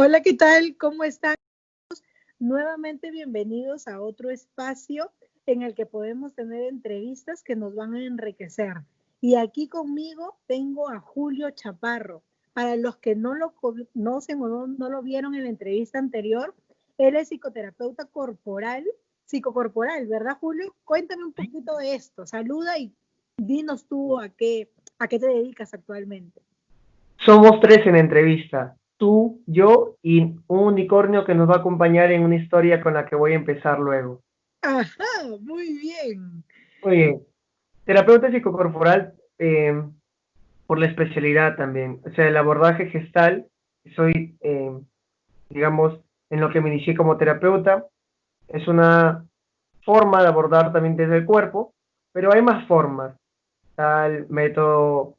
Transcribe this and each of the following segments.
Hola, ¿qué tal? ¿Cómo están? Nuevamente bienvenidos a otro espacio en el que podemos tener entrevistas que nos van a enriquecer. Y aquí conmigo tengo a Julio Chaparro. Para los que no lo conocen o no lo vieron en la entrevista anterior, él es psicoterapeuta corporal, psicocorporal, ¿verdad, Julio? Cuéntame un poquito de esto. Saluda y dinos tú a qué te dedicas actualmente. Somos tres en entrevista, tú, yo y un unicornio que nos va a acompañar en una historia con la que voy a empezar luego. Ajá, muy bien. Muy bien, terapeuta psicocorporal por la especialidad también, o sea, el abordaje gestal, soy, digamos, en lo que me inicié como terapeuta, es una forma de abordar también desde el cuerpo, pero hay más formas, tal método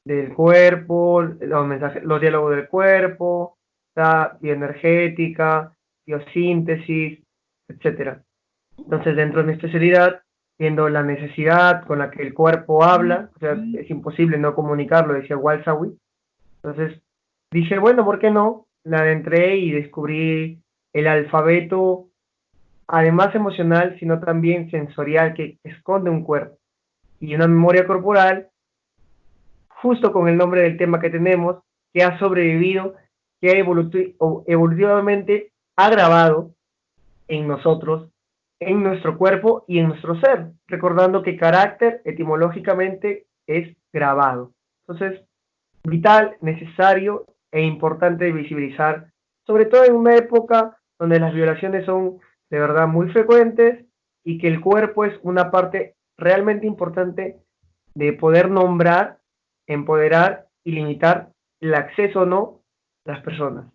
del cuerpo, los mensajes, los diálogos del cuerpo, la bioenergética, biosíntesis, etcétera. Entonces, dentro de mi especialidad, viendo la necesidad con la que el cuerpo habla, o sea, es imposible no comunicarlo, decía Walsawi. Entonces, dije, bueno, ¿por qué no? La adentré y descubrí el alfabeto, además emocional, sino también sensorial que esconde un cuerpo y una memoria corporal justo con el nombre del tema que tenemos, que ha sobrevivido, que ha evolutivamente ha grabado en nosotros, en nuestro cuerpo y en nuestro ser, recordando que carácter etimológicamente es grabado. Entonces, vital, necesario e importante visibilizar, sobre todo en una época donde las violaciones son de verdad muy frecuentes y que el cuerpo es una parte realmente importante de poder nombrar, empoderar y limitar el acceso o no a las personas.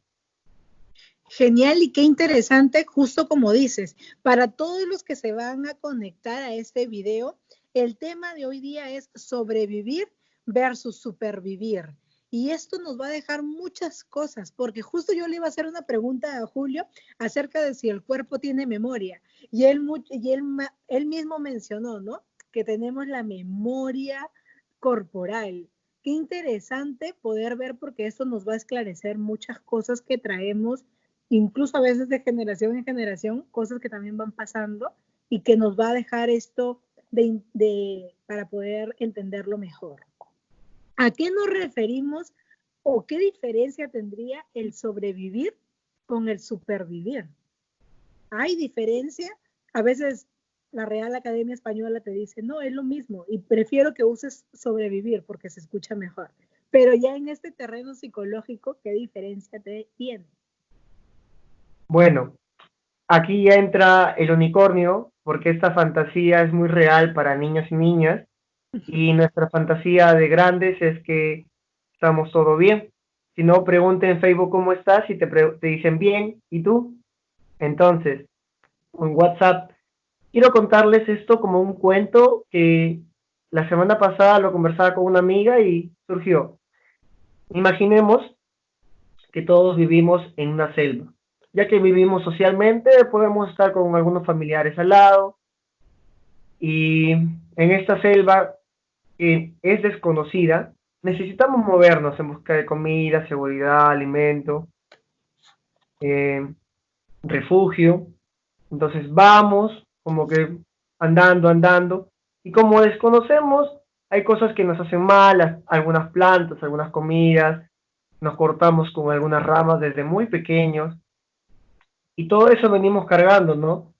Genial y qué interesante, justo como dices, para todos los que se van a conectar a este video, el tema de hoy día es sobrevivir versus supervivir. Y esto nos va a dejar muchas cosas, porque justo yo le iba a hacer una pregunta a Julio acerca de si el cuerpo tiene memoria. Él mismo mencionó, ¿no? Que tenemos la memoria corporal. Qué interesante poder ver porque esto nos va a esclarecer muchas cosas que traemos incluso a veces de generación en generación, cosas que también van pasando y que nos va a dejar esto para poder entenderlo mejor. ¿A qué nos referimos o qué diferencia tendría el sobrevivir con el supervivir? ¿Hay diferencia? A veces la Real Academia Española te dice, no, es lo mismo y prefiero que uses sobrevivir porque se escucha mejor. Pero ya en este terreno psicológico, ¿qué diferencia tiene? Bueno, aquí ya entra el unicornio, porque esta fantasía es muy real para niños y niñas, y nuestra fantasía de grandes es que estamos todo bien. Si no, pregunten en Facebook cómo estás y te dicen bien, ¿y tú? Entonces, en WhatsApp, quiero contarles esto como un cuento que la semana pasada lo conversaba con una amiga y surgió. Imaginemos que todos vivimos en una selva. Ya que vivimos socialmente, podemos estar con algunos familiares al lado y en esta selva que es desconocida, necesitamos movernos en busca de comida, seguridad, alimento, eh, refugio. Entonces vamos como que andando, andando, y como desconocemos, hay cosas que nos hacen mal, algunas plantas, algunas comidas, nos cortamos con algunas ramas desde muy pequeños, y todo eso venimos cargando, ¿no?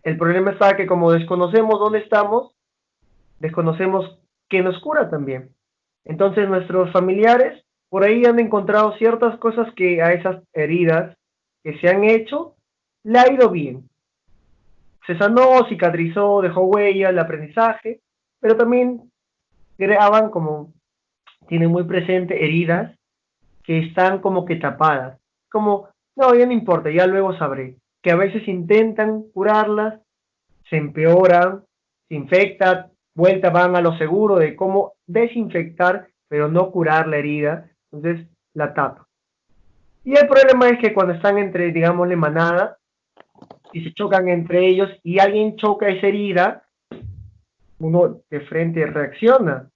El problema está que como desconocemos dónde estamos, desconocemos qué nos cura también. Entonces nuestros familiares por ahí han encontrado ciertas cosas que a esas heridas que se han hecho le ha ido bien. Se sanó, cicatrizó, dejó huella, el aprendizaje, pero también graban como, tienen muy presente heridas que están como que tapadas. Como, no, ya no importa, ya luego sabré. Que a veces intentan curarlas, se empeoran, se infectan, vuelta van a lo seguro de cómo desinfectar, pero no curar la herida, entonces la tapa. Y el problema es que cuando están entre, digámosle, manada, y se chocan entre ellos y alguien choca esa herida, uno de frente reacciona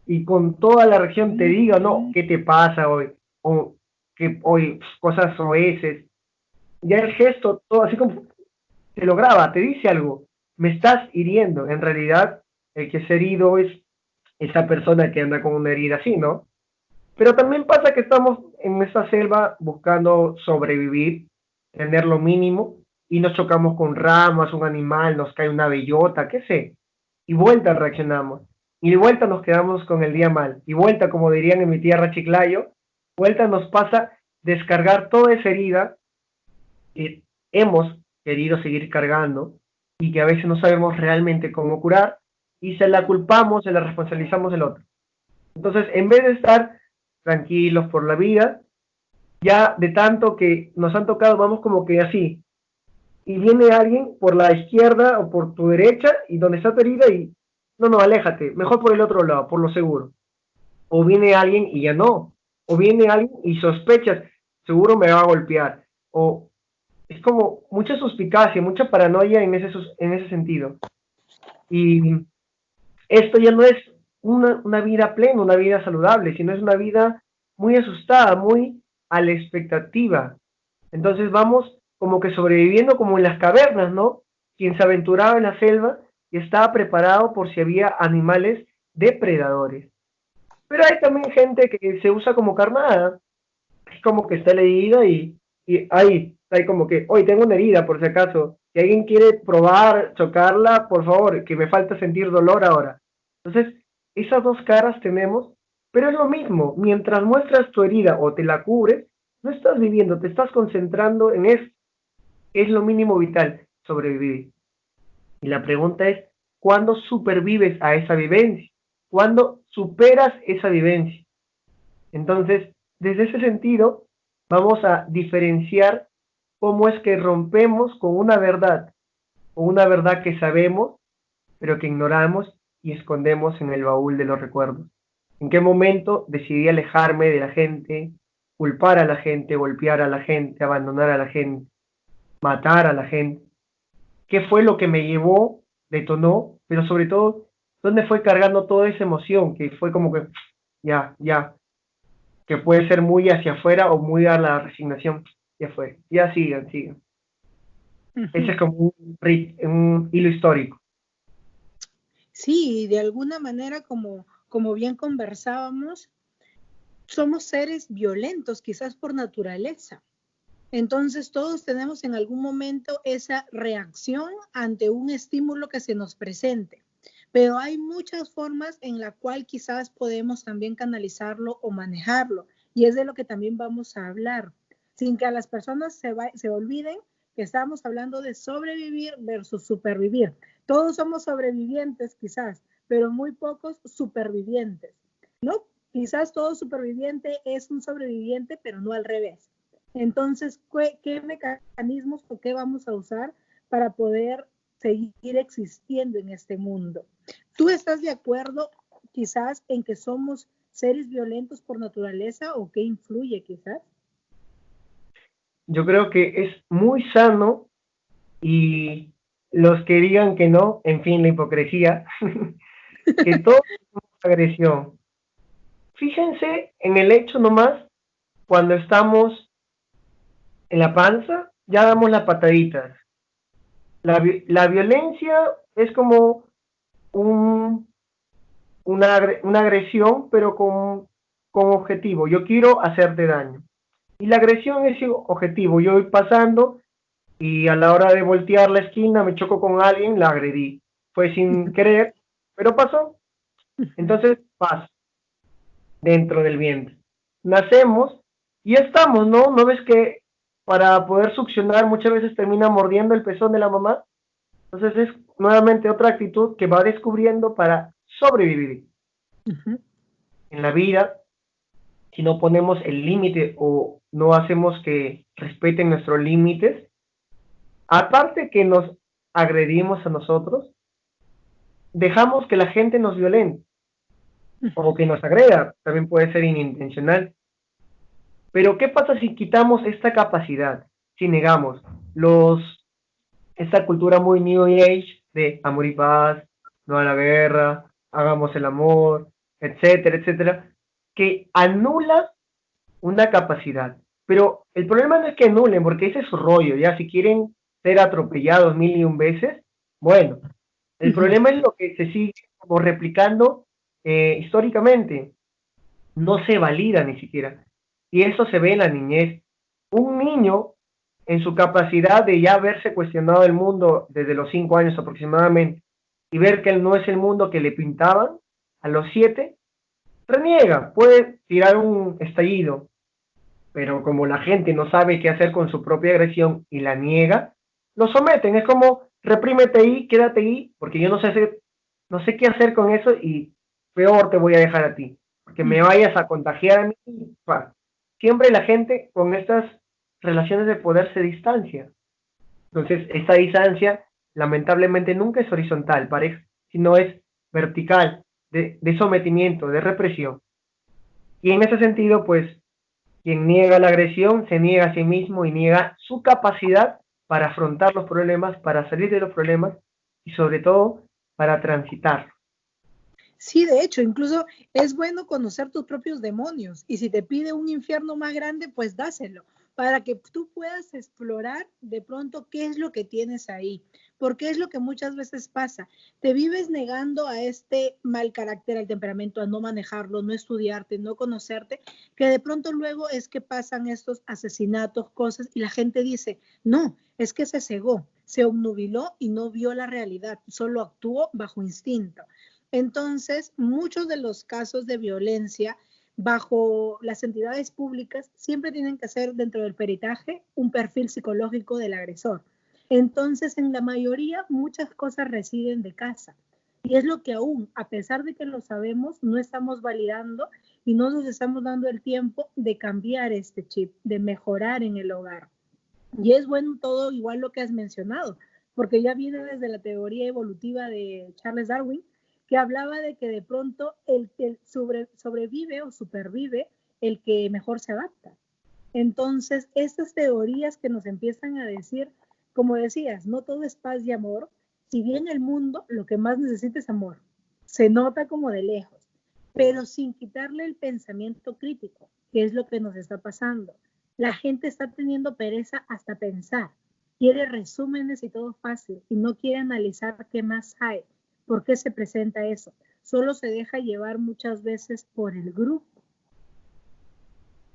y con toda la reacción te diga, no, ¿qué te pasa hoy? O que hoy cosas oeces, ya el gesto, todo así como te lo graba, te dice algo, me estás hiriendo. En realidad, el que es herido es esa persona que anda con una herida así, ¿no? Pero también pasa que estamos en esta selva buscando sobrevivir, tener lo mínimo, y nos chocamos con ramas, un animal, nos cae una bellota, qué sé, y vuelta reaccionamos. Y de vuelta nos quedamos con el día mal. Y vuelta, como dirían en mi tierra Chiclayo, vuelta nos pasa descargar toda esa herida que hemos querido seguir cargando y que a veces no sabemos realmente cómo curar y se la culpamos, se la responsabilizamos del otro. Entonces, en vez de estar tranquilos por la vida, ya de tanto que nos han tocado, vamos como que así, y viene alguien por la izquierda o por tu derecha y donde está tu herida y no, no, aléjate, mejor por el otro lado, por lo seguro. O viene alguien y ya no, o viene alguien y sospechas, seguro me va a golpear, o es como mucha suspicacia, mucha paranoia en ese sentido. Y esto ya no es una vida plena, una vida saludable, sino es una vida muy asustada, muy a la expectativa. Entonces vamos como que sobreviviendo como en las cavernas, ¿no? Quien se aventuraba en la selva y estaba preparado por si había animales depredadores. Pero hay también gente que se usa como carnada, es como que está la herida y ahí, hay como que, hoy tengo una herida por si acaso, si alguien quiere probar, chocarla, por favor, que me falta sentir dolor ahora. Entonces, esas dos caras tenemos, pero es lo mismo, mientras muestras tu herida o te la cubres, no estás viviendo, te estás concentrando en eso, es lo mínimo vital, sobrevivir. Y la pregunta es, ¿cuándo supervives a esa vivencia? ¿Cuándo superas esa vivencia? Entonces, desde ese sentido, vamos a diferenciar cómo es que rompemos con una verdad que sabemos, pero que ignoramos y escondemos en el baúl de los recuerdos. ¿En qué momento decidí alejarme de la gente, culpar a la gente, golpear a la gente, abandonar a la gente, matar a la gente? ¿Qué fue lo que me llevó, detonó, pero sobre todo, dónde fue cargando toda esa emoción que fue como que, ya, que puede ser muy hacia afuera o muy a la resignación. Ya fue, ya sigan. Ese Ujú. es como un hilo histórico. Sí, de alguna manera, como bien conversábamos, somos seres violentos, quizás por naturaleza. Entonces, todos tenemos en algún momento esa reacción ante un estímulo que se nos presente. Pero hay muchas formas en la cual quizás podemos también canalizarlo o manejarlo. Y es de lo que también vamos a hablar, sin que a las personas se olviden que estamos hablando de sobrevivir versus supervivir. Todos somos sobrevivientes quizás, pero muy pocos supervivientes, ¿no? Quizás todo superviviente es un sobreviviente, pero no al revés. Entonces, ¿qué mecanismos o qué vamos a usar para poder seguir existiendo en este mundo? ¿Tú estás de acuerdo quizás en que somos seres violentos por naturaleza o qué influye quizás? Yo creo que es muy sano y los que digan que no, en fin, la hipocresía, que todo es agresión. Fíjense en el hecho nomás, cuando estamos en la panza, ya damos las pataditas. La violencia es como un, una agresión, pero con objetivo. Yo quiero hacerte daño. Y la agresión es objetivo. Yo voy pasando y a la hora de voltear la esquina me choco con alguien, la agredí. Fue sin querer, pero pasó. Entonces, paz dentro del vientre. Nacemos y ya estamos, ¿no? ¿No ves que para poder succionar muchas veces termina mordiendo el pezón de la mamá? Entonces es nuevamente otra actitud que va descubriendo para sobrevivir. Ujú. En la vida, si no ponemos el límite o no hacemos que respeten nuestros límites, aparte que nos agredimos a nosotros, dejamos que la gente nos violente o que nos agreda, también puede ser inintencional. Pero ¿qué pasa si quitamos esta capacidad? Si negamos los, esta cultura muy New Age de amor y paz, no a la guerra, hagamos el amor, etcétera, etcétera, que anula una capacidad. Pero el problema no es que anulen, porque ese es su rollo, ya si quieren ser atropellados mil y un veces, bueno, el Ujú. problema es lo que se sigue como replicando históricamente, no se valida ni siquiera. Y eso se ve en la niñez. Un niño, en su capacidad de ya haberse cuestionado el mundo desde los 5 años aproximadamente, y ver que él no es el mundo que le pintaban, a los 7, reniega, puede tirar un estallido, pero como la gente no sabe qué hacer con su propia agresión y la niega, lo someten. Es como, reprímete ahí, quédate ahí, porque yo no sé qué hacer con eso y peor te voy a dejar a ti, porque me Ujú. vayas a contagiar a mí. Siempre la gente con estas relaciones de poder se distancia. Entonces, esta distancia lamentablemente nunca es horizontal, sino es vertical, de sometimiento, de represión. Y en ese sentido, pues, quien niega la agresión se niega a sí mismo y niega su capacidad para afrontar los problemas, para salir de los problemas y sobre todo para transitarlos. Sí, de hecho, incluso es bueno conocer tus propios demonios y si te pide un infierno más grande, pues dáselo para que tú puedas explorar de pronto qué es lo que tienes ahí, porque es lo que muchas veces pasa. Te vives negando a este mal carácter, al temperamento, a no manejarlo, no estudiarte, no conocerte, que de pronto luego es que pasan estos asesinatos, cosas, y la gente dice, no, es que se cegó, se obnubiló y no vio la realidad, solo actuó bajo instinto. Entonces, muchos de los casos de violencia bajo las entidades públicas siempre tienen que hacer dentro del peritaje un perfil psicológico del agresor. Entonces, en la mayoría, muchas cosas residen de casa. Y es lo que aún, a pesar de que lo sabemos, no estamos validando y no nos estamos dando el tiempo de cambiar este chip, de mejorar en el hogar. Y es bueno todo igual lo que has mencionado, porque ya viene desde la teoría evolutiva de Charles Darwin, que hablaba de que de pronto el que sobrevive o supervive el que mejor se adapta. Entonces, estas teorías que nos empiezan a decir, como decías, no todo es paz y amor, si bien el mundo lo que más necesita es amor, se nota como de lejos, pero sin quitarle el pensamiento crítico, que es lo que nos está pasando. La gente está teniendo pereza hasta pensar, quiere resúmenes y todo fácil y no quiere analizar qué más hay, por qué se presenta eso. Solo se deja llevar muchas veces por el grupo.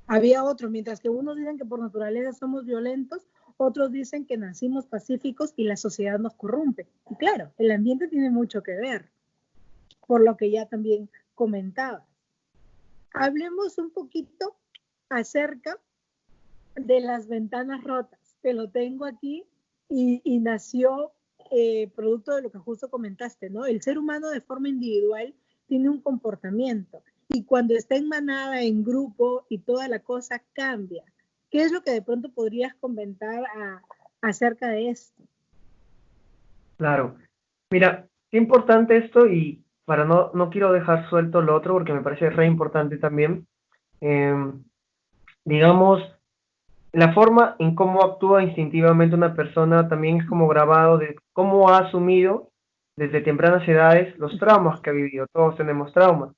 Había otro, mientras que unos dicen que por naturaleza somos violentos, otros dicen que nacimos pacíficos y la sociedad nos corrompe. Y claro, el ambiente tiene mucho que ver, por lo que ya también comentaba. Hablemos un poquito acerca de las ventanas rotas, que lo tengo aquí y nació producto de lo que justo comentaste, ¿no? El ser humano de forma individual tiene un comportamiento y cuando está en manada, en grupo y toda la cosa cambia. ¿Qué es lo que de pronto podrías comentar acerca de esto? Claro. Mira, qué importante esto y para no quiero dejar suelto lo otro porque me parece re importante también. Eh, digamos, la forma en cómo actúa instintivamente una persona también es como grabado de cómo ha asumido desde tempranas edades los traumas que ha vivido. Todos tenemos traumas.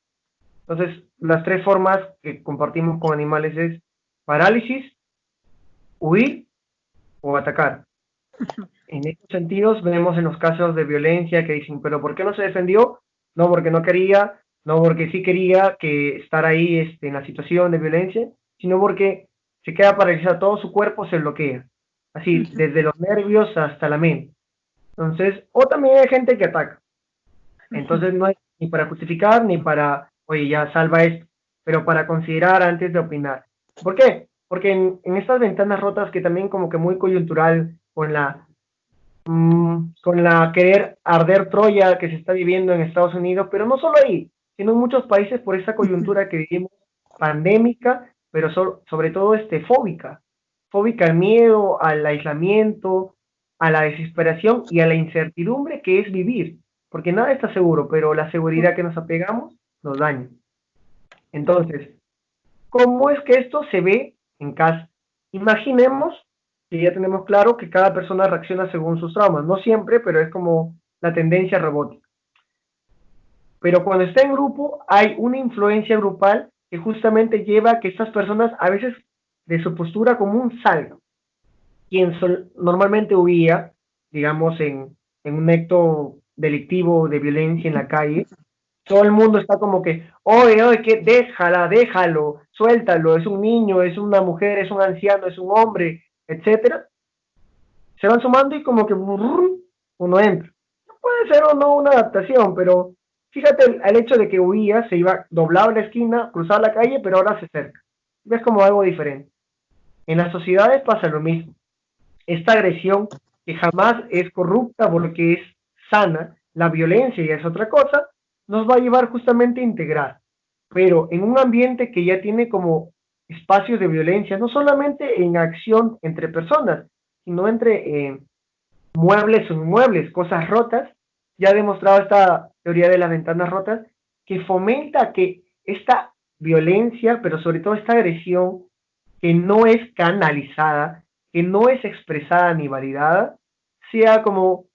Entonces, las tres formas que compartimos con animales es parálisis, huir o atacar. En estos sentidos, vemos en los casos de violencia que dicen, pero ¿por qué no se defendió? No porque no quería, no porque sí quería que estar ahí en la situación de violencia, sino porque se queda paralizado, todo su cuerpo se bloquea, así, desde los nervios hasta la mente. Entonces, o también hay gente que ataca. Entonces, no es ni para justificar ni para, oye, ya salva esto, pero para considerar antes de opinar. ¿Por qué? Porque en estas ventanas rotas que también como que muy coyuntural con la querer arder Troya que se está viviendo en Estados Unidos, pero no solo ahí, sino en muchos países por esa coyuntura que vivimos pandémica, pero sobre todo fóbica, fóbica al miedo, al aislamiento, a la desesperación y a la incertidumbre que es vivir, porque nada está seguro, pero la seguridad que nos apegamos nos daña. Entonces, ¿cómo es que esto se ve en casa? Imaginemos que ya tenemos claro que cada persona reacciona según sus traumas. No siempre, pero es como la tendencia robótica. Pero cuando está en grupo, hay una influencia grupal que justamente lleva a que estas personas a veces de su postura común salgan. Quien normalmente huía, digamos, en un acto delictivo de violencia en la calle, todo el mundo está como que, oye, oye, que déjala, déjalo, suéltalo, es un niño, es una mujer, es un anciano, es un hombre, etcétera. Se van sumando y como que uno entra. Puede ser o no una adaptación, pero fíjate el hecho de que huía, se iba, doblaba la esquina, cruzaba la calle, pero ahora se acerca. Ves como algo diferente. En las sociedades pasa lo mismo. Esta agresión que jamás es corrupta porque es sana, la violencia ya es otra cosa, nos va a llevar justamente a integrar. Pero en un ambiente que ya tiene como espacios de violencia, no solamente en acción entre personas, sino entre muebles o inmuebles, cosas rotas, ya ha demostrado esta teoría de las ventanas rotas, que fomenta que esta violencia, pero sobre todo esta agresión, que no es canalizada, que no es expresada ni validada, sea como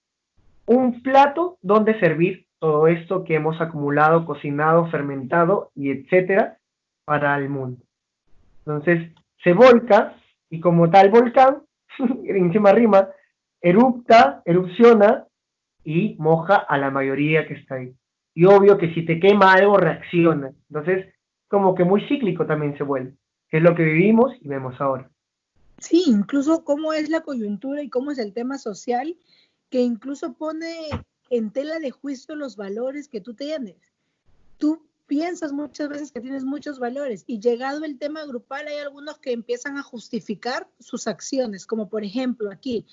un plato donde servir todo esto que hemos acumulado, cocinado, fermentado y etcétera para el mundo. Entonces se volca y como tal volcán, encima rima, erupciona y moja a la mayoría que está ahí. Y obvio que si te quema algo reacciona. Entonces como que muy cíclico también se vuelve, que es lo que vivimos y vemos ahora. Sí, incluso cómo es la coyuntura y cómo es el tema social, que incluso pone en tela de juicio los valores que tú tienes. Tú piensas muchas veces que tienes muchos valores y llegado el tema grupal hay algunos que empiezan a justificar sus acciones, como por ejemplo aquí,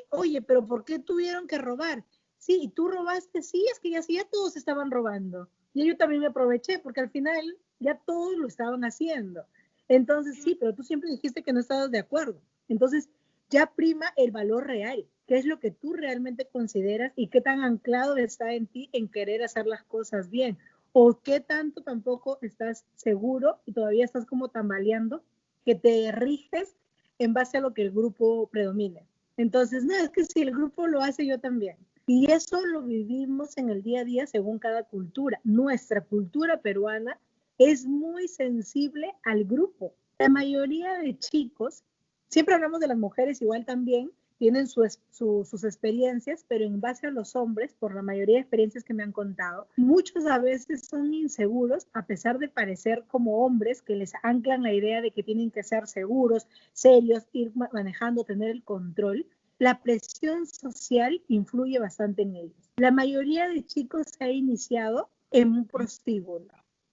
oye, pero ¿por qué tuvieron que robar? Sí, y tú robaste, sí, es que ya todos estaban robando. Y yo también me aproveché porque al final ya todos lo estaban haciendo. Entonces, sí, pero tú siempre dijiste que no estabas de acuerdo. Entonces, ya prima el valor real, qué es lo que tú realmente consideras y qué tan anclado está en ti en querer hacer las cosas bien. O qué tanto tampoco estás seguro y todavía estás como tambaleando que te riges en base a lo que el grupo predomine. Entonces, no, es que si el grupo lo hace, yo también. Y eso lo vivimos en el día a día según cada cultura. Nuestra cultura peruana es muy sensible al grupo. La mayoría de chicos, siempre hablamos de las mujeres igual también, tienen sus experiencias, pero en base a los hombres, por la mayoría de experiencias que me han contado, muchos a veces son inseguros, a pesar de parecer como hombres que les anclan la idea de que tienen que ser seguros, serios, ir manejando, tener el control. La presión social influye bastante en ellos. La mayoría de chicos se ha iniciado en un prostíbulo.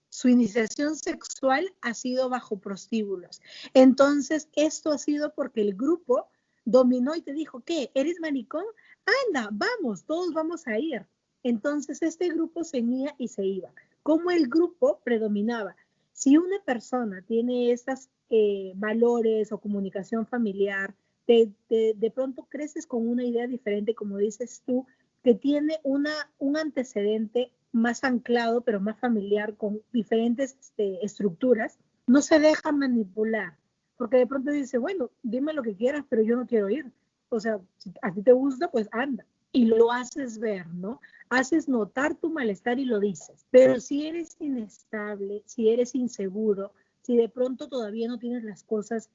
Su iniciación sexual ha sido bajo prostíbulos. Entonces, esto ha sido porque el grupo dominó y te dijo, ¿qué? ¿Eres maricón? Anda, vamos, todos vamos a ir. Entonces, este grupo se unía y se iba. ¿Cómo el grupo predominaba? Si una persona tiene estos valores o comunicación familiar, de pronto creces con una idea diferente, como dices tú, que tiene un antecedente más anclado, pero más familiar, con diferentes estructuras, no se deja manipular, porque de pronto dice, bueno, dime lo que quieras, pero yo no quiero ir. O sea, si a ti te gusta, pues anda. Y lo haces ver, ¿no? Haces notar tu malestar y lo dices. Pero si eres inestable, si eres inseguro, si de pronto todavía no tienes las cosas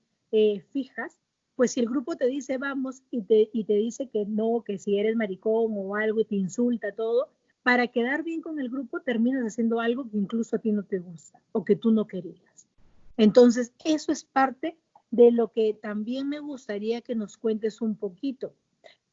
fijas, pues si el grupo te dice vamos y te dice que no, que si eres maricón o algo y te insulta todo, para quedar bien con el grupo terminas haciendo algo que incluso a ti no te gusta o que tú no querías. Entonces, eso es parte de lo que también me gustaría que nos cuentes un poquito.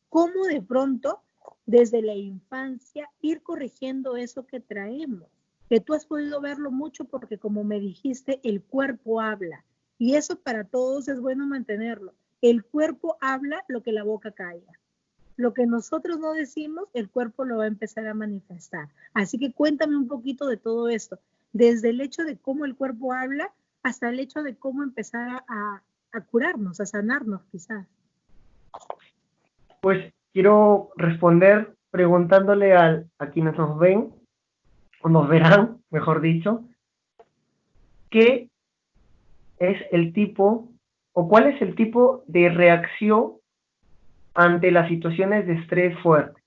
¿Cómo de pronto, desde la infancia, ir corrigiendo eso que traemos? Que tú has podido verlo mucho porque, como me dijiste, el cuerpo habla. Y eso para todos es bueno mantenerlo. El cuerpo habla lo que la boca calla. Lo que nosotros no decimos, el cuerpo lo va a empezar a manifestar. Así que cuéntame un poquito de todo esto, desde el hecho de cómo el cuerpo habla hasta el hecho de cómo empezar a curarnos, a sanarnos quizás. Pues quiero responder preguntándole a quienes nos ven, o nos verán, mejor dicho, qué es el tipo, o cuál es el tipo de reacción ante las situaciones de estrés fuerte.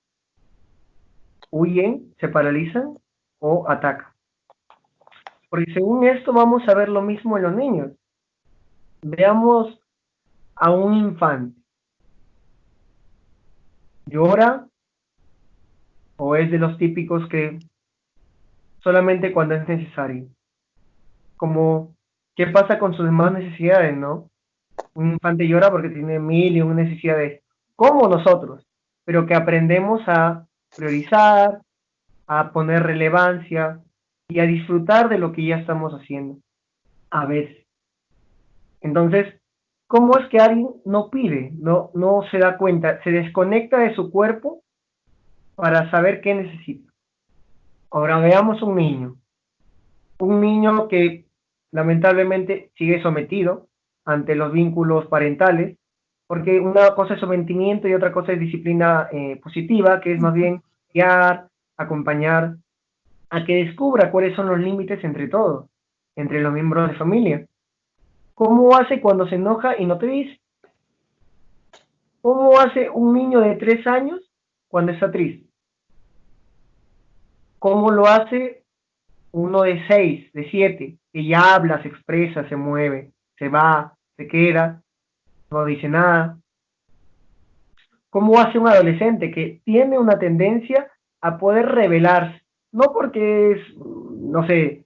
Huyen, se paralizan o atacan. Porque según esto vamos a ver lo mismo en los niños. Veamos a un infante. ¿Llora o es de los típicos que solamente cuando es necesario? Como, ¿qué pasa con sus demás necesidades, no? Un infante llora porque tiene mil y una necesidades, como nosotros, pero que aprendemos a priorizar, a poner relevancia y a disfrutar de lo que ya estamos haciendo, a veces. Entonces, ¿cómo es que alguien no pide, no se da cuenta, se desconecta de su cuerpo para saber qué necesita? Ahora veamos un niño que lamentablemente sigue sometido ante los vínculos parentales, porque una cosa es sometimiento y otra cosa es disciplina positiva, que es más bien guiar, acompañar, a que descubra cuáles son los límites entre todos, entre los miembros de familia. ¿Cómo hace cuando se enoja y no te dice? ¿Cómo hace un niño de 3 años cuando está triste? ¿Cómo lo hace uno de 6, de 7, que ya habla, se expresa, se mueve, se va, se queda, no dice nada? ¿Cómo hace un adolescente que tiene una tendencia a poder rebelarse? No porque es, no sé,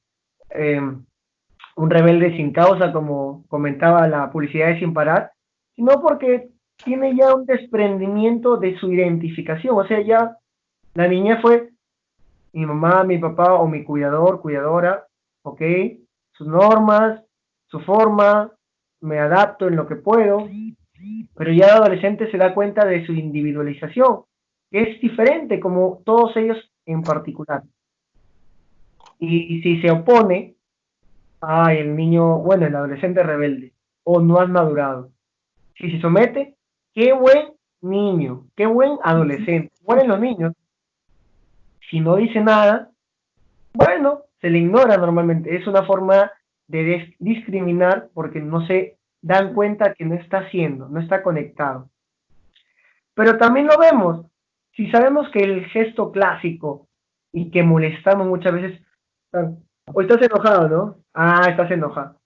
un rebelde sin causa, como comentaba la publicidad de Sin Parar, sino porque tiene ya un desprendimiento de su identificación. O sea, ya la niña fue mi mamá, mi papá o mi cuidador, cuidadora, ¿ok? Sus normas, su forma, me adapto en lo que puedo, pero ya el adolescente se da cuenta de su individualización, que es diferente como todos ellos en particular. Y si se opone, ay, el niño, bueno, el adolescente rebelde, o no has madurado. Si se somete, qué buen niño, qué buen adolescente. Mueren los niños. Si no dice nada, bueno, se le ignora normalmente. Es una forma de discriminar porque no se dan cuenta que no está haciendo, no está conectado. Pero también lo vemos. Si sabemos que el gesto clásico y que molestamos muchas veces, o estás enojado, ¿no? Ah, estás enojado.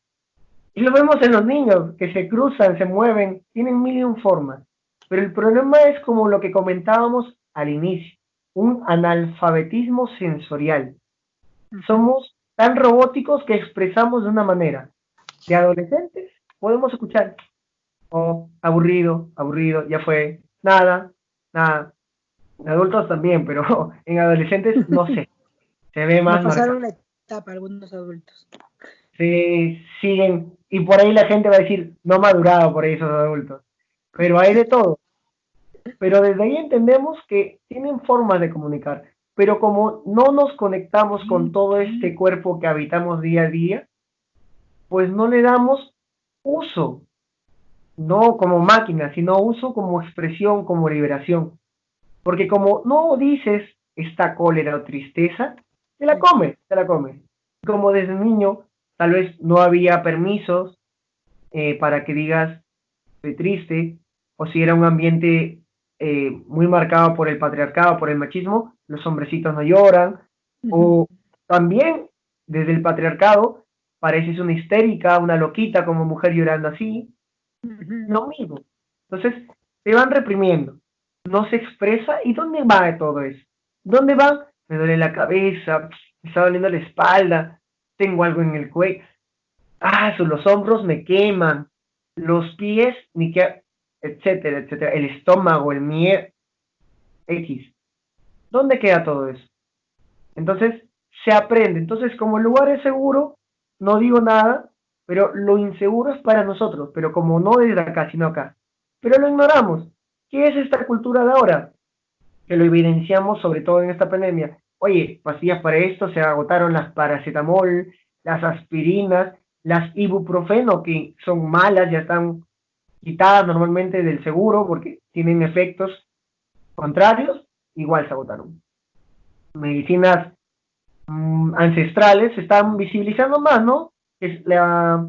Y lo vemos en los niños, que se cruzan, se mueven, tienen mil y un formas. Pero el problema es como lo que comentábamos al inicio, un analfabetismo sensorial. Somos tan robóticos que expresamos de una manera. De adolescentes podemos escuchar, oh, aburrido, aburrido, ya fue, nada, nada. En adultos también, pero en adolescentes no sé, se ve No más marcado. pasaron la etapa algunos adultos. Se siguen, y por ahí la gente va a decir, no madurado por ahí esos adultos, pero hay de todo. Pero desde ahí entendemos que tienen formas de comunicar, pero como no nos conectamos con todo este cuerpo que habitamos día a día, pues no le damos uso, no como máquina, sino uso como expresión, como liberación. Porque como no dices esta cólera o tristeza, te la comes, te la comes. Como desde niño, tal vez no había permisos para que digas estoy triste, o si era un ambiente muy marcado por el patriarcado, por el machismo, los hombrecitos no lloran, o también desde el patriarcado pareces una histérica, una loquita como mujer llorando así, lo mismo. Entonces, te van reprimiendo, no se expresa, ¿y dónde va todo eso? ¿Dónde va? Me duele la cabeza, me está doliendo la espalda, tengo algo en el cuello, los hombros me queman, los pies, ni que, etcétera, etcétera, el estómago, el miedo, X. ¿Dónde queda todo eso? Entonces, se aprende. Entonces, como el lugar es seguro, no digo nada, pero lo inseguro es para nosotros, pero como no desde acá, sino acá. Pero lo ignoramos. ¿Qué es esta cultura de ahora? Que lo evidenciamos sobre todo en esta pandemia. Oye, pastillas para esto, se agotaron las paracetamol, las aspirinas, las ibuprofeno, que son malas, ya están quitadas normalmente del seguro porque tienen efectos contrarios, igual se agotaron. Medicinas ancestrales se están visibilizando más, ¿no? Es la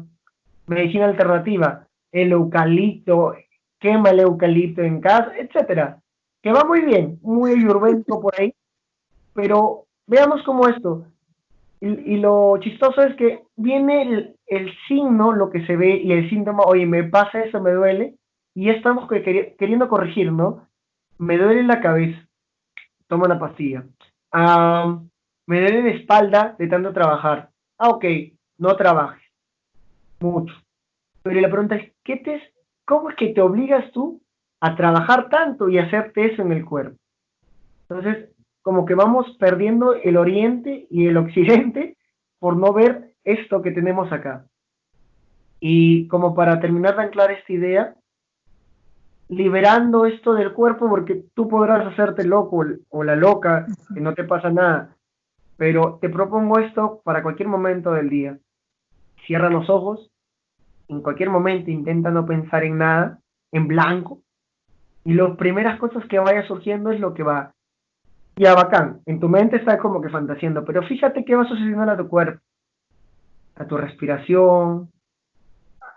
medicina alternativa, el eucalipto, quema el eucalipto en casa, etcétera, que va muy bien, muy ayurvédico por ahí, pero veamos cómo esto, y lo chistoso es que viene el signo, lo que se ve, y el síntoma, oye, me pasa eso, me duele, y ya estamos queriendo corregir, ¿no? Me duele la cabeza, toma una pastilla. Ah, me duele la espalda de tanto trabajar. Ah, ok, no trabajes mucho. Pero la pregunta es, ¿cómo es que te obligas tú a trabajar tanto y hacerte eso en el cuerpo? Entonces, como que vamos perdiendo el oriente y el occidente por no ver esto que tenemos acá. Y como para terminar de anclar esta idea, liberando esto del cuerpo, porque tú podrás hacerte loco o la loca, que no te pasa nada, pero te propongo esto para cualquier momento del día. Cierra los ojos, en cualquier momento intenta no pensar en nada, en blanco, y las primeras cosas que vaya surgiendo es lo que va. Ya, bacán, en tu mente está como que fantaseando, pero fíjate qué va sucediendo a tu cuerpo, a tu respiración,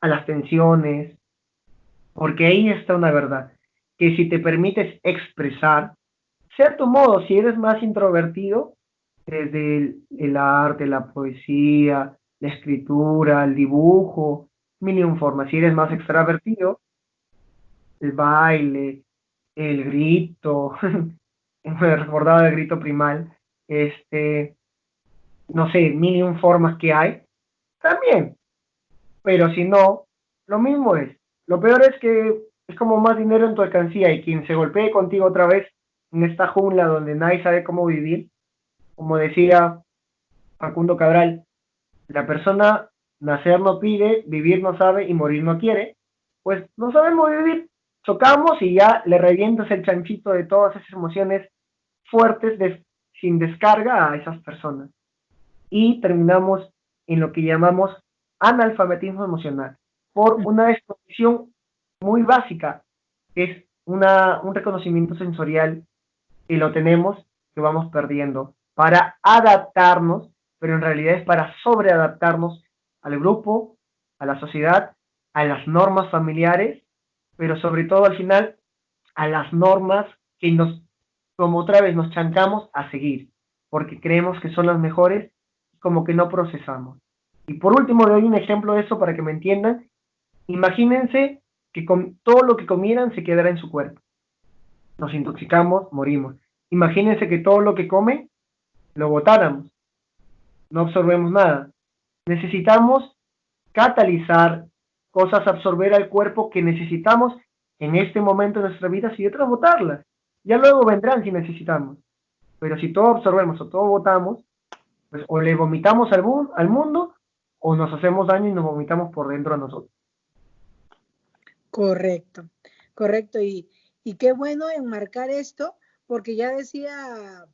a las tensiones, porque ahí está una verdad, que si te permites expresar, sea tu modo, si eres más introvertido, desde el arte, la poesía, la escritura, el dibujo, mil y un formas. Si eres más extravertido, el baile, el grito, me recordaba el grito primal, este, no sé, mil y un formas que hay, también, pero si no, lo mismo es. Lo peor es que es como más dinero en tu alcancía y quien se golpee contigo otra vez en esta jungla donde nadie sabe cómo vivir, como decía Facundo Cabral, la persona nacer no pide, vivir no sabe y morir no quiere, pues no sabemos vivir, chocamos y ya le revientas el chanchito de todas esas emociones fuertes sin descarga a esas personas. Y terminamos en lo que llamamos analfabetismo emocional, por una desconexión muy básica, que es un reconocimiento sensorial y lo tenemos, que vamos perdiendo para adaptarnos, pero en realidad es para sobreadaptarnos al grupo, a la sociedad, a las normas familiares, pero sobre todo al final a las normas que nos, como otra vez, nos chancamos a seguir, porque creemos que son las mejores, como que no procesamos. Y por último, le doy un ejemplo de eso para que me entiendan. Imagínense que con todo lo que comieran se quedara en su cuerpo. Nos intoxicamos, morimos. Imagínense que todo lo que come lo botáramos, no absorbemos nada. Necesitamos catalizar cosas, absorber al cuerpo que necesitamos en este momento de nuestra vida y otras botarlas. Ya luego vendrán si necesitamos. Pero si todo absorbemos o todo botamos, pues o le vomitamos al mundo o nos hacemos daño y nos vomitamos por dentro a nosotros. Correcto, correcto. Y qué bueno enmarcar esto, porque ya decía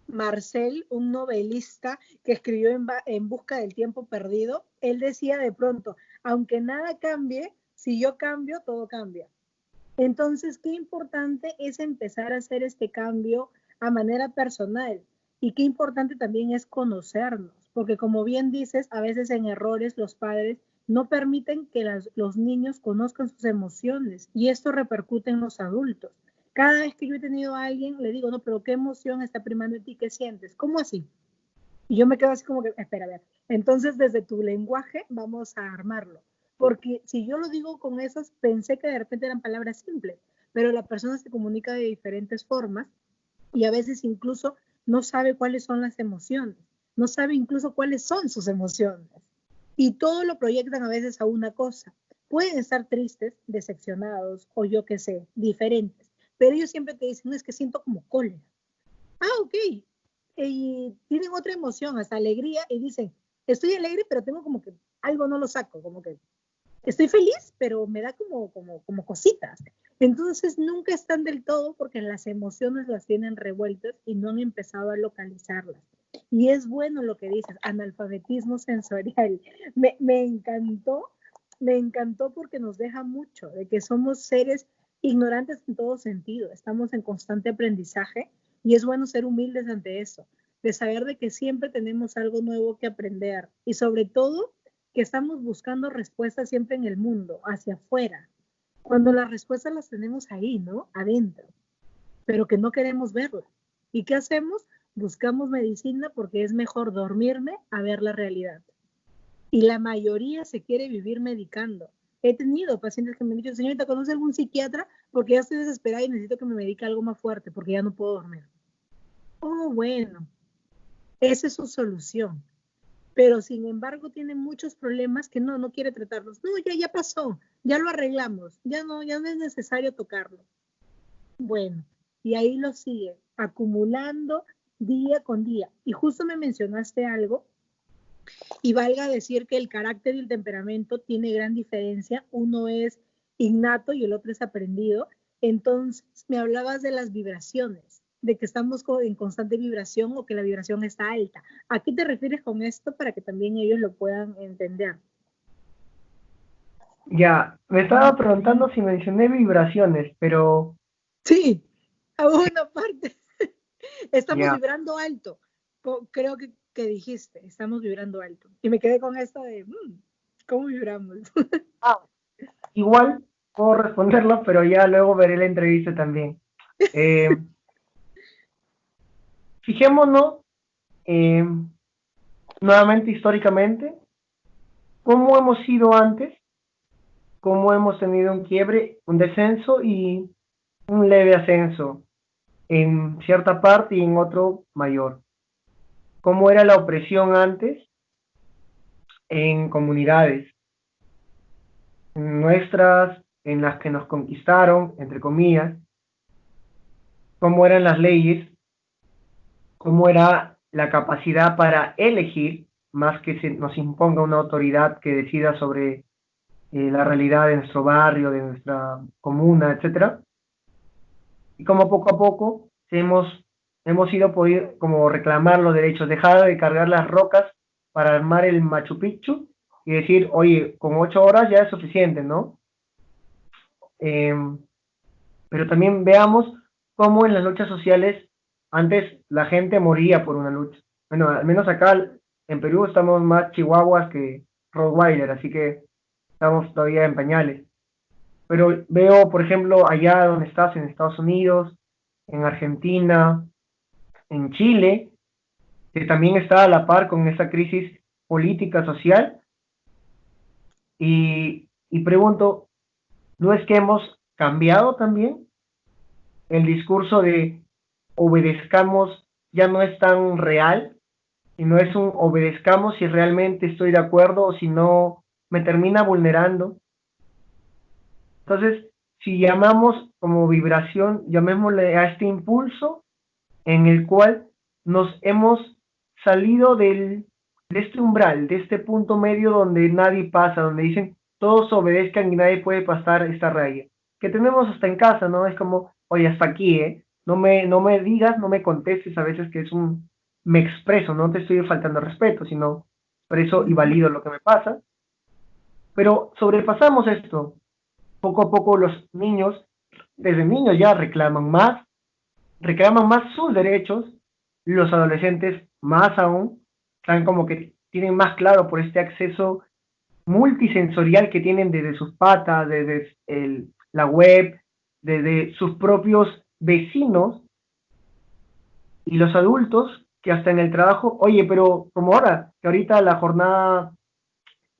Marcel, un novelista que escribió en Busca del Tiempo Perdido, él decía de pronto, aunque nada cambie, si yo cambio, todo cambia. Entonces, qué importante es empezar a hacer este cambio a manera personal y qué importante también es conocernos, porque como bien dices, a veces en errores los padres no permiten que los niños conozcan sus emociones y esto repercute en los adultos. Cada vez que yo he tenido a alguien, le digo, no, pero ¿qué emoción está primando en ti? ¿Qué sientes? ¿Cómo así? Y yo me quedo así como que, espera, a ver. Entonces, desde tu lenguaje vamos a armarlo. Porque si yo lo digo con esas, pensé que de repente eran palabras simples, pero la persona se comunica de diferentes formas y a veces incluso no sabe cuáles son las emociones, no sabe incluso cuáles son sus emociones. Y todo lo proyectan a veces a una cosa. Pueden estar tristes, decepcionados o yo qué sé, diferentes, pero ellos siempre te dicen, no, es que siento como cólera. Ah, ok. Y tienen otra emoción, hasta alegría, y dicen, estoy alegre, pero tengo como que algo no lo saco, como que estoy feliz, pero me da como cositas. Entonces nunca están del todo porque las emociones las tienen revueltas y no han empezado a localizarlas. Y es bueno lo que dices, analfabetismo sensorial. Me encantó porque nos deja mucho de que somos seres ignorantes en todo sentido, estamos en constante aprendizaje y es bueno ser humildes ante eso, de saber de que siempre tenemos algo nuevo que aprender y sobre todo que estamos buscando respuestas siempre en el mundo, hacia afuera, cuando las respuestas las tenemos ahí, ¿no? Adentro, pero que no queremos verlas. ¿Y qué hacemos? Buscamos medicina porque es mejor dormirme a ver la realidad. Y la mayoría se quiere vivir medicando. He tenido pacientes que me han dicho, señorita, ¿conoce algún psiquiatra? Porque ya estoy desesperada y necesito que me medique algo más fuerte porque ya no puedo dormir. Oh, bueno, esa es su solución. Pero sin embargo tiene muchos problemas que no quiere tratarlos. No, ya pasó, ya lo arreglamos, ya no es necesario tocarlo. Bueno, y ahí lo sigue, acumulando día con día. Y justo me mencionaste algo, y valga decir que el carácter y el temperamento tiene gran diferencia. Uno es innato y el otro es aprendido. Entonces, me hablabas de las vibraciones, de que estamos en constante vibración o que la vibración está alta. ¿A qué te refieres con esto para que también ellos lo puedan entender? Ya, me estaba preguntando si mencioné vibraciones, pero Sí, a una parte. Estamos ya. vibrando alto. Creo que dijiste, estamos vibrando alto. Y me quedé con esto de, ¿cómo vibramos? Ah, igual puedo responderlo, pero ya luego veré la entrevista también. Eh, Fijémonos eh, nuevamente históricamente cómo hemos sido antes, cómo hemos tenido un quiebre, un descenso y un leve ascenso en cierta parte y en otro mayor. Cómo era la opresión antes en comunidades nuestras, en las que nos conquistaron, entre comillas, cómo eran las leyes, cómo era la capacidad para elegir, más que se nos imponga una autoridad que decida sobre la realidad de nuestro barrio, de nuestra comuna, etcétera. Y como poco a poco hemos ido poder como reclamar los derechos, dejar de cargar las rocas para armar el Machu Picchu y decir, oye, con 8 horas ya es suficiente, ¿no? Eh, pero también veamos cómo en las luchas sociales antes la gente moría por una lucha. Bueno, al menos acá en Perú estamos más chihuahuas que Rottweiler, así que estamos todavía en pañales. Pero veo, por ejemplo, allá donde estás, en Estados Unidos, en Argentina, en Chile, que también está a la par con esa crisis política social, y pregunto, ¿no es que hemos cambiado también? El discurso de obedezcamos ya no es tan real, sino es un obedezcamos si realmente estoy de acuerdo o si no me termina vulnerando. Entonces, si llamamos como vibración, llamémosle a este impulso en el cual nos hemos salido de este umbral, de este punto medio donde nadie pasa, donde dicen todos obedezcan y nadie puede pasar esta raya. Que tenemos hasta en casa, ¿no? Es como, oye, hasta aquí, ¿eh? No me digas, no me contestes a veces que es un, me expreso, no te estoy faltando respeto, sino expreso y valido lo que me pasa. Pero sobrepasamos esto. Poco a poco los niños, desde niños ya reclaman más sus derechos, los adolescentes más aún, están como que tienen más claro por este acceso multisensorial que tienen desde sus patas, desde la web, desde sus propios vecinos, y los adultos que hasta en el trabajo, oye, pero como ahora, que ahorita la jornada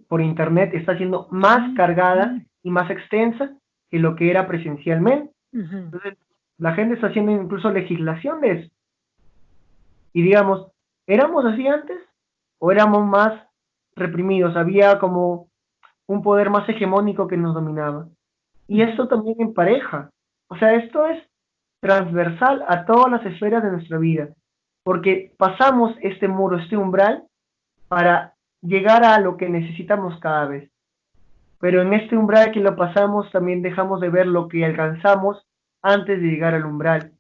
por internet está siendo más cargada y más extensa que lo que era presencialmente. Entonces, la gente está haciendo incluso legislación de eso. Y digamos, ¿éramos así antes o éramos más reprimidos? Había como un poder más hegemónico que nos dominaba. Y esto también en pareja. O sea, esto es transversal a todas las esferas de nuestra vida, porque pasamos este muro, este umbral, para llegar a lo que necesitamos cada vez. Pero en este umbral que lo pasamos, también dejamos de ver lo que alcanzamos antes de llegar al umbral.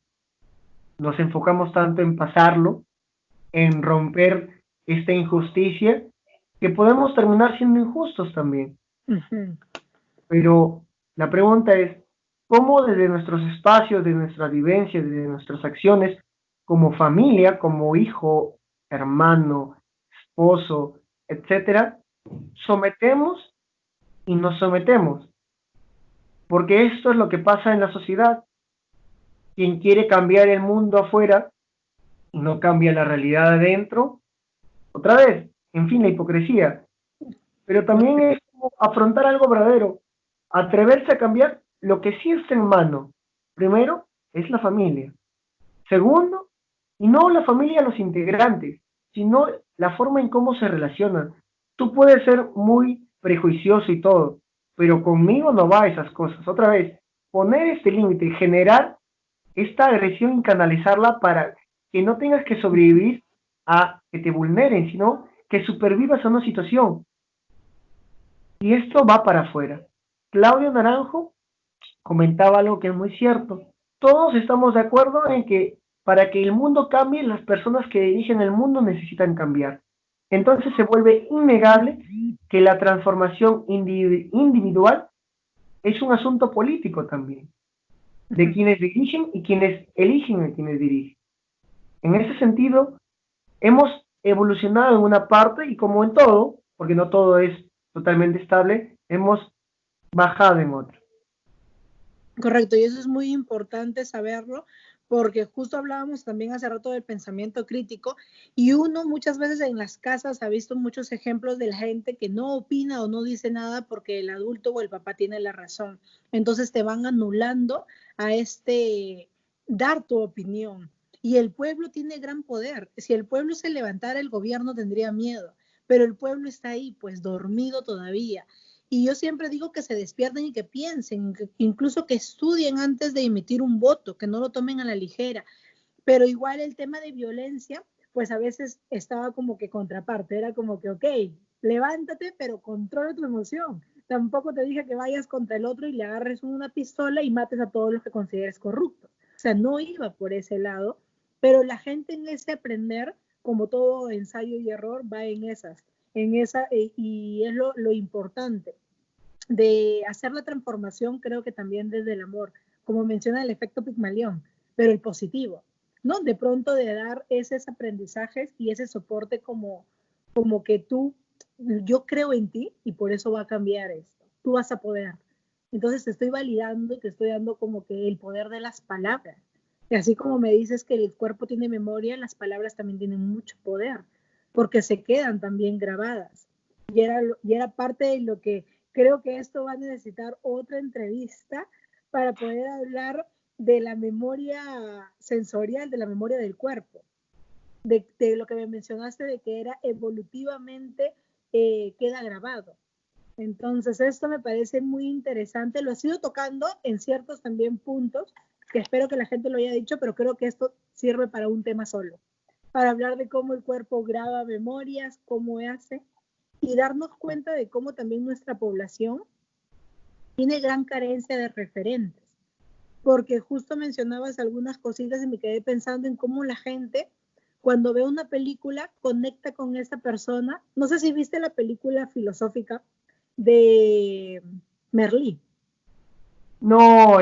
Nos enfocamos tanto en pasarlo, en romper esta injusticia, que podemos terminar siendo injustos también. Pero la pregunta es, ¿cómo desde nuestros espacios, de nuestras vivencias, de nuestras acciones, como familia, como hijo, hermano, esposo, etcétera, sometemos y nos sometemos? Porque esto es lo que pasa en la sociedad. Quien quiere cambiar el mundo afuera y no cambia la realidad adentro, otra vez, en fin, la hipocresía. Pero también es como afrontar algo verdadero, atreverse a cambiar lo que sí está en mano. Primero, es la familia. Segundo, y no la familia los integrantes, sino la forma en cómo se relacionan. Tú puedes ser muy prejuicioso y todo, pero conmigo no va esas cosas. Otra vez, poner este límite, generar esta agresión y canalizarla para que no tengas que sobrevivir a que te vulneren, sino que supervivas a una situación. Y esto va para afuera. Claudio Naranjo comentaba algo que es muy cierto. Todos estamos de acuerdo en que para que el mundo cambie, las personas que dirigen el mundo necesitan cambiar. Entonces se vuelve innegable que la transformación individual es un asunto político también, de quienes dirigen y quienes eligen a quienes dirigen. En ese sentido, hemos evolucionado en una parte y como en todo, porque no todo es totalmente estable, hemos bajado en otra. Correcto, y eso es muy importante saberlo, porque justo hablábamos también hace rato del pensamiento crítico, y uno muchas veces en las casas ha visto muchos ejemplos de la gente que no opina o no dice nada porque el adulto o el papá tiene la razón. Entonces te van anulando a dar tu opinión. Y el pueblo tiene gran poder. Si el pueblo se levantara, el gobierno tendría miedo, pero el pueblo está ahí, pues dormido todavía. Y yo siempre digo que se despierten y que piensen, incluso que estudien antes de emitir un voto, que no lo tomen a la ligera. Pero igual el tema de violencia, pues a veces estaba como que contraparte, era como que, ok, levántate, pero controla tu emoción. Tampoco te dije que vayas contra el otro y le agarres una pistola y mates a todos los que consideres corruptos. O sea, no iba por ese lado, pero la gente en ese aprender, como todo ensayo y error, va en esa, y es lo importante de hacer la transformación, creo que también desde el amor, como menciona el efecto Pigmalión, pero el positivo, ¿no? De pronto de dar esos aprendizajes y ese soporte como que yo creo en ti y por eso va a cambiar esto, tú vas a poder. Entonces te estoy validando y te estoy dando como que el poder de las palabras. Y así como me dices que el cuerpo tiene memoria, las palabras también tienen mucho poder, porque se quedan también grabadas. Y era parte de lo que creo que esto va a necesitar otra entrevista para poder hablar de la memoria sensorial, de la memoria del cuerpo, de lo que me mencionaste de que era evolutivamente queda grabado. Entonces, esto me parece muy interesante. Lo has ido tocando en ciertos también puntos, que espero que la gente lo haya dicho, pero creo que esto sirve para un tema solo, para hablar de cómo el cuerpo graba memorias, cómo hace, y darnos cuenta de cómo también nuestra población tiene gran carencia de referentes, porque justo mencionabas algunas cositas y me quedé pensando en cómo la gente, cuando ve una película, conecta con esa persona. No sé si viste la película filosófica de Merlí. No,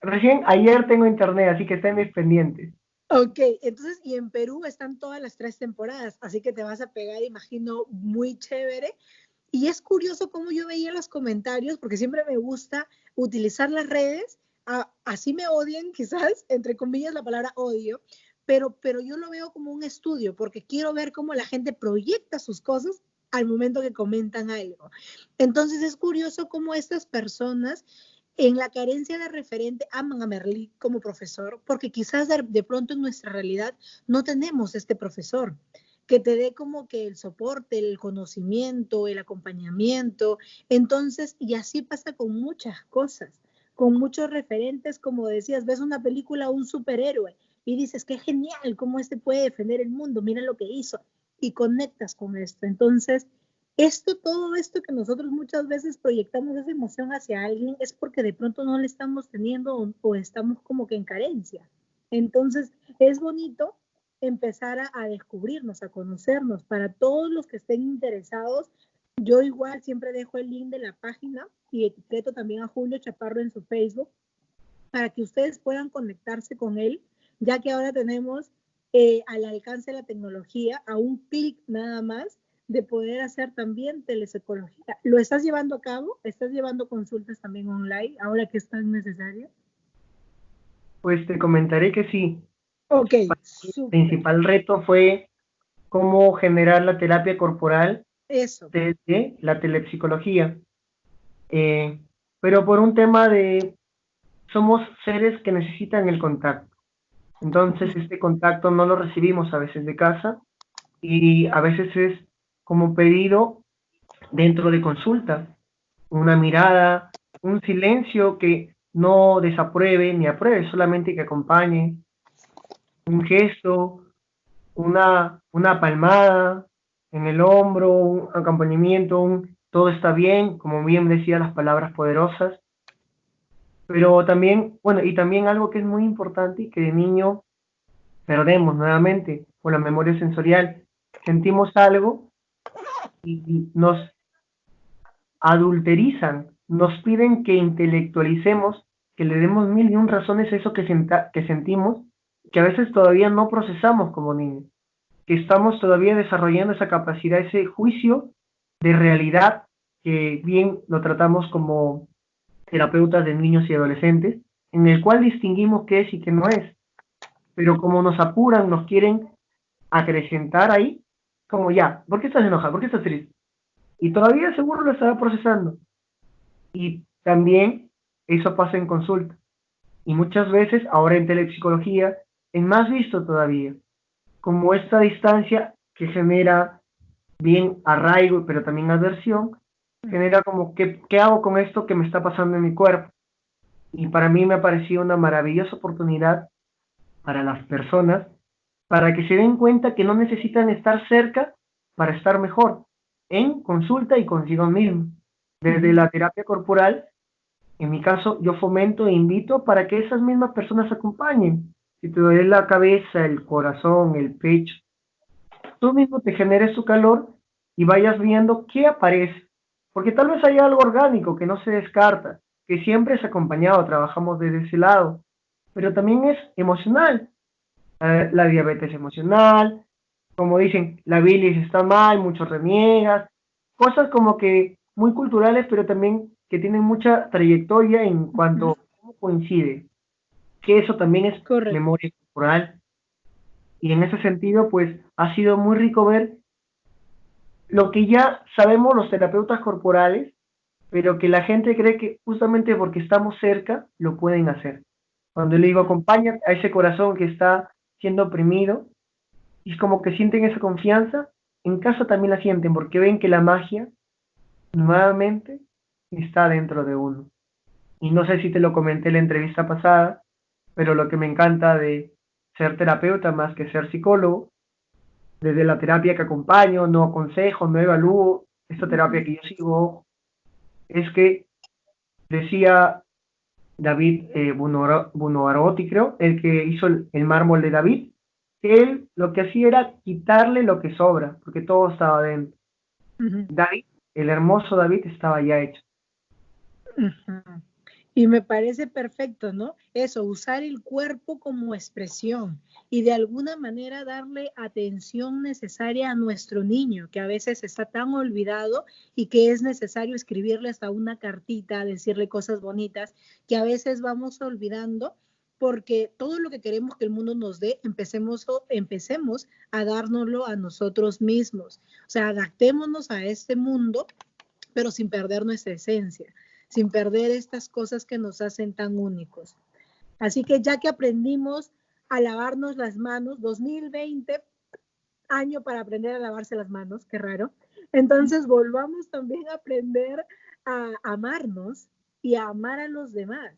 recién ayer tengo internet, así que está en mis pendientes. Ok, entonces, y en Perú están todas las 3 temporadas, así que te vas a pegar, imagino, muy chévere. Y es curioso cómo yo veía los comentarios, porque siempre me gusta utilizar las redes, así me odien quizás, entre comillas la palabra odio, pero yo lo veo como un estudio, porque quiero ver cómo la gente proyecta sus cosas al momento que comentan algo. Entonces es curioso cómo estas personas en la carencia de referente aman a Merlí como profesor, porque quizás de pronto en nuestra realidad no tenemos este profesor que te dé como que el soporte, el conocimiento, el acompañamiento. Entonces, y así pasa con muchas cosas, con muchos referentes, como decías, ves una película, un superhéroe, y dices, qué genial, cómo este puede defender el mundo, mira lo que hizo, y conectas con esto. Entonces, todo esto que nosotros muchas veces proyectamos esa emoción hacia alguien es porque de pronto no le estamos teniendo o estamos como que en carencia. Entonces, es bonito empezar a descubrirnos, a conocernos. Para todos los que estén interesados, yo igual siempre dejo el link de la página y etiqueto también a Julio Chaparro en su Facebook para que ustedes puedan conectarse con él, ya que ahora tenemos al alcance de la tecnología, a un clic nada más, de poder hacer también telepsicología. ¿Lo estás llevando a cabo? ¿Estás llevando consultas también online ahora que es tan necesario? Pues te comentaré que sí. Ok, El súper. principal reto fue cómo generar la terapia corporal Eso. desde la telepsicología. Eh, pero por un tema de, somos seres que necesitan el contacto. Entonces este contacto no lo recibimos a veces de casa y a veces es como pedido dentro de consulta. Una mirada, un silencio que no desapruebe ni apruebe, solamente que acompañe, un gesto, una palmada en el hombro, un acompañamiento, un todo está bien, como bien decía las palabras poderosas, pero también, bueno, y también algo que es muy importante y que de niño perdemos nuevamente por la memoria sensorial, sentimos algo y nos adulterizan, nos piden que intelectualicemos, que le demos mil y un razones a eso que sentimos, que a veces todavía no procesamos como niños, que estamos todavía desarrollando esa capacidad, ese juicio de realidad, que bien lo tratamos como terapeutas de niños y adolescentes, en el cual distinguimos qué es y qué no es, pero como nos apuran, nos quieren acrecentar ahí, como ya, ¿por qué estás enojado? ¿Por qué estás triste? Y todavía seguro lo estará procesando. Y también eso pasa en consulta. Y muchas veces, ahora en telepsicología, es más visto todavía, como esta distancia que genera bien arraigo, pero también aversión, genera como, ¿qué hago con esto que me está pasando en mi cuerpo? Y para mí me ha parecido una maravillosa oportunidad para las personas, para que se den cuenta que no necesitan estar cerca para estar mejor, en consulta y consigo mismo. Desde Ujú. la terapia corporal, en mi caso, yo fomento e invito para que esas mismas personas acompañen. Si te duele la cabeza, el corazón, el pecho, tú mismo te generes su calor y vayas viendo qué aparece. Porque tal vez haya algo orgánico que no se descarta, que siempre es acompañado, trabajamos desde ese lado, pero también es emocional. La diabetes emocional, como dicen, la bilis está mal, muchos reniegas, cosas como que muy culturales, pero también que tienen mucha trayectoria en cuanto Ujú. a cómo coincide, que eso también es Correcto. memoria corporal. Y en ese sentido, pues ha sido muy rico ver lo que ya sabemos los terapeutas corporales, pero que la gente cree que justamente porque estamos cerca lo pueden hacer. Cuando le digo Ujú. acompaña a ese corazón que está siendo oprimido, y es como que sienten esa confianza, en casa también la sienten porque ven que la magia nuevamente está dentro de uno. Y no sé si te lo comenté en la entrevista pasada, pero lo que me encanta de ser terapeuta más que ser psicólogo, desde la terapia que acompaño, no aconsejo, no evalúo, esta terapia que yo sigo, es que decía David Buonarotti, creo, el que hizo el mármol de David, que él lo que hacía era quitarle lo que sobra, porque todo estaba dentro. Ujú. David, el hermoso David, estaba ya hecho. Ujú. Y me parece perfecto, ¿no? Eso, usar el cuerpo como expresión y de alguna manera darle atención necesaria a nuestro niño, que a veces está tan olvidado y que es necesario escribirle hasta una cartita, decirle cosas bonitas, que a veces vamos olvidando porque todo lo que queremos que el mundo nos dé, empecemos a dárnoslo a nosotros mismos. O sea, adaptémonos a este mundo pero sin perder nuestra esencia, sin perder estas cosas que nos hacen tan únicos. Así que ya que aprendimos a lavarnos las manos, 2020, año para aprender a lavarse las manos, qué raro, entonces volvamos también a aprender a amarnos y a amar a los demás.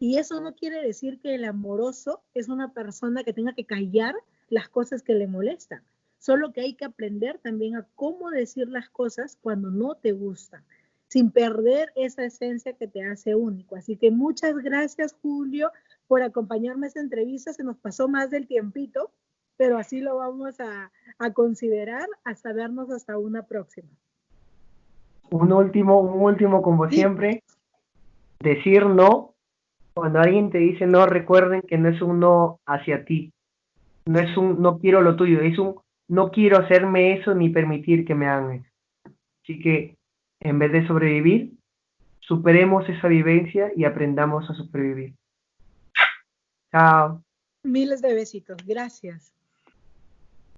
Y eso no quiere decir que el amoroso es una persona que tenga que callar las cosas que le molestan. Solo que hay que aprender también a cómo decir las cosas cuando no te gustan, sin perder esa esencia que te hace único. Así que muchas gracias, Julio, por acompañarme a esta entrevista. Se nos pasó más del tiempito, pero así lo vamos a considerar hasta vernos hasta una próxima. Un último como Sí, siempre, decir no. Cuando alguien te dice no, recuerden que no es un no hacia ti, no es un no quiero lo tuyo, es un no quiero hacerme eso ni permitir que me hagan eso. Así que en vez de sobrevivir, superemos esa vivencia y aprendamos a supervivir. Chao. Miles de besitos. Gracias.